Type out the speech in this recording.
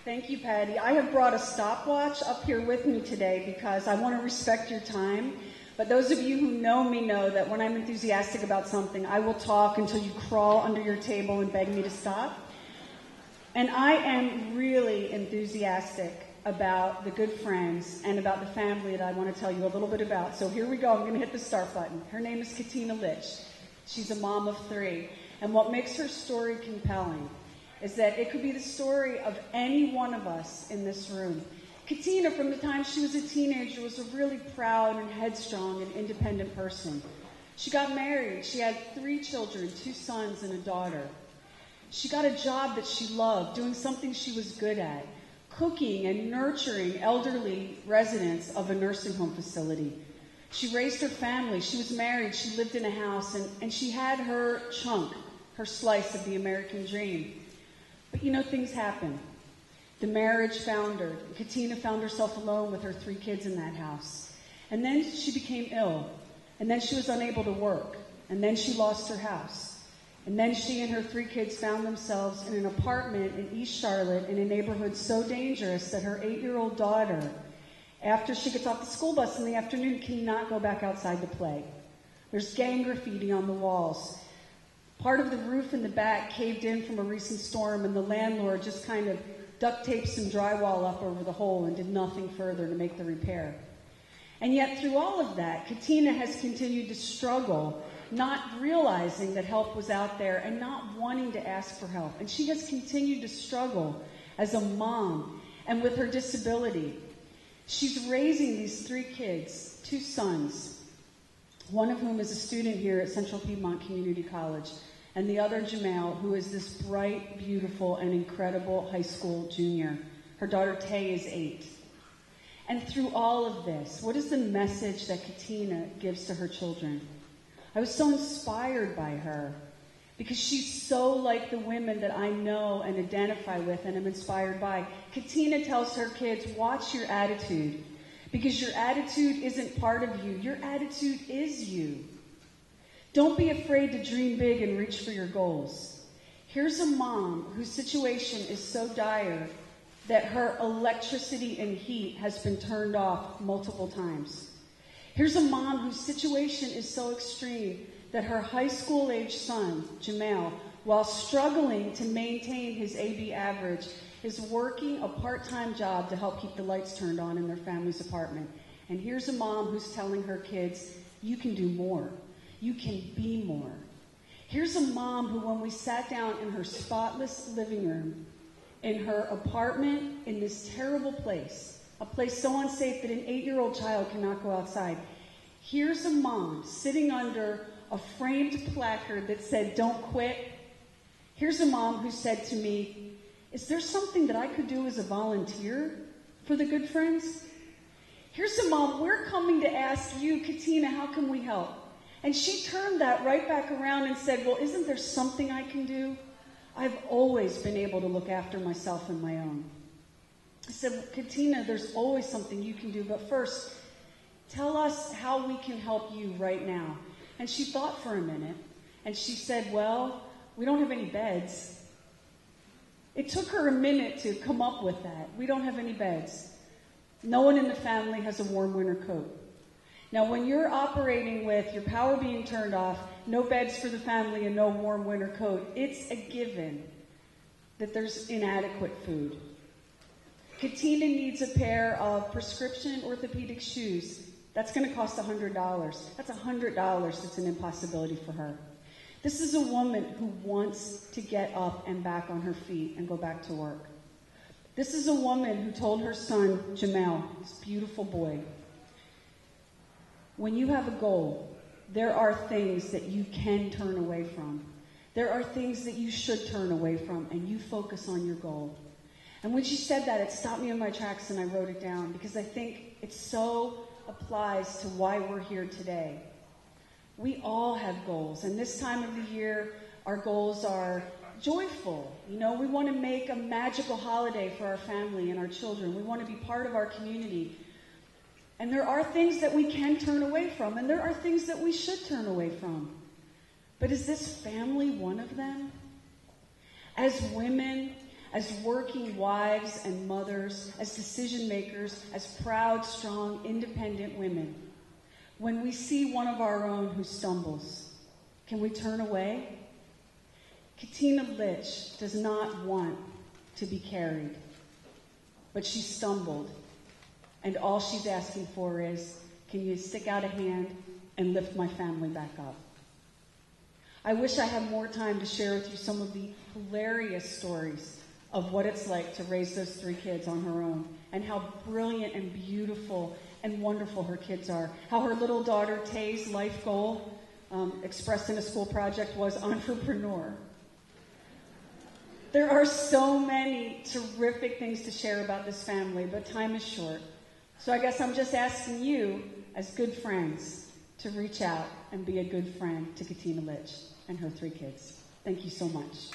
Thank you, Patty. I have brought a stopwatch up here with me today because I want to respect your time. But those of you who know me know that when I'm enthusiastic about something, I will talk until you crawl under your table and beg me to stop. And I am really enthusiastic about the good friends and about the family that I want to tell you a little bit about. So here we go. I'm going to hit the start button. Her name is Katina Litch. She's a mom of 3. And what makes her story compelling is that it could be the story of any one of us in this room. Katina, from the time she was a teenager, was a really proud and headstrong and independent person. She got married. She had 3 children, 2 sons and a daughter. She got a job that she loved, doing something she was good at, cooking and nurturing elderly residents of a nursing home facility. She raised her family. She was married. She lived in a house, and she had her chunk, her slice of the American dream. But things happen. The marriage foundered. Katina found herself alone with her 3 kids in that house. And then she became ill. And then she was unable to work. And then she lost her house. And then she and her 3 kids found themselves in an apartment in East Charlotte in a neighborhood so dangerous that her 8-year-old daughter, after she gets off the school bus in the afternoon, cannot go back outside to play. There's gang graffiti on the walls. Part of the roof in the back caved in from a recent storm, and the landlord just kind of duct taped some drywall up over the hole and did nothing further to make the repair. And yet through all of that, Katina has continued to struggle, not realizing that help was out there and not wanting to ask for help. And she has continued to struggle as a mom and with her disability. She's raising these 3 kids, 2 sons, one of whom is a student here at Central Piedmont Community College, and the other, Jamal, who is this bright, beautiful, and incredible high school junior. Her daughter, Tay, is 8. And through all of this, what is the message that Katina gives to her children? I was so inspired by her because she's so like the women that I know and identify with and am inspired by. Katina tells her kids, watch your attitude, because your attitude isn't part of you. Your attitude is you. Don't be afraid to dream big and reach for your goals. Here's a mom whose situation is so dire that her electricity and heat has been turned off multiple times. Here's a mom whose situation is so extreme that her high school-age son, Jamal, while struggling to maintain his AB average, is working a part-time job to help keep the lights turned on in their family's apartment. And here's a mom who's telling her kids, you can do more. You can be more. Here's a mom who, when we sat down in her spotless living room, in her apartment, in this terrible place, a place so unsafe that an 8-year-old child cannot go outside, here's a mom sitting under a framed placard that said, don't quit. Here's a mom who said to me, is there something that I could do as a volunteer for the Good Friends? Here's a mom, we're coming to ask you, Katina, how can we help? And she turned that right back around and said, well, isn't there something I can do? I've always been able to look after myself and my own. I said, Katina, there's always something you can do, but first, tell us how we can help you right now. And she thought for a minute, and she said, well, we don't have any beds. It took her a minute to come up with that. We don't have any beds. No one in the family has a warm winter coat. Now, when you're operating with your power being turned off, no beds for the family, and no warm winter coat, it's a given that there's inadequate food. Katina needs a pair of prescription orthopedic shoes. That's going to cost $100. That's $100 that's an impossibility for her. This is a woman who wants to get up and back on her feet and go back to work. This is a woman who told her son, Jamal, this beautiful boy, when you have a goal, there are things that you can turn away from. There are things that you should turn away from, and you focus on your goal. And when she said that, it stopped me in my tracks, and I wrote it down, because I think it so applies to why we're here today. We all have goals, and this time of the year, our goals are joyful. We want to make a magical holiday for our family and our children. We want to be part of our community. And there are things that we can turn away from, and there are things that we should turn away from. But is this family one of them? As women, as working wives and mothers, as decision makers, as proud, strong, independent women. When we see one of our own who stumbles, can we turn away? Katina Litch does not want to be carried, but she stumbled, and all she's asking for is, can you stick out a hand and lift my family back up? I wish I had more time to share with you some of the hilarious stories of what it's like to raise those 3 kids on her own, and how brilliant and beautiful and wonderful her kids are. How her little daughter Tay's life goal, expressed in a school project, was entrepreneur. There are so many terrific things to share about this family, but time is short. So I guess I'm just asking you, as good friends, to reach out and be a good friend to Katina Litch and her 3 kids. Thank you so much.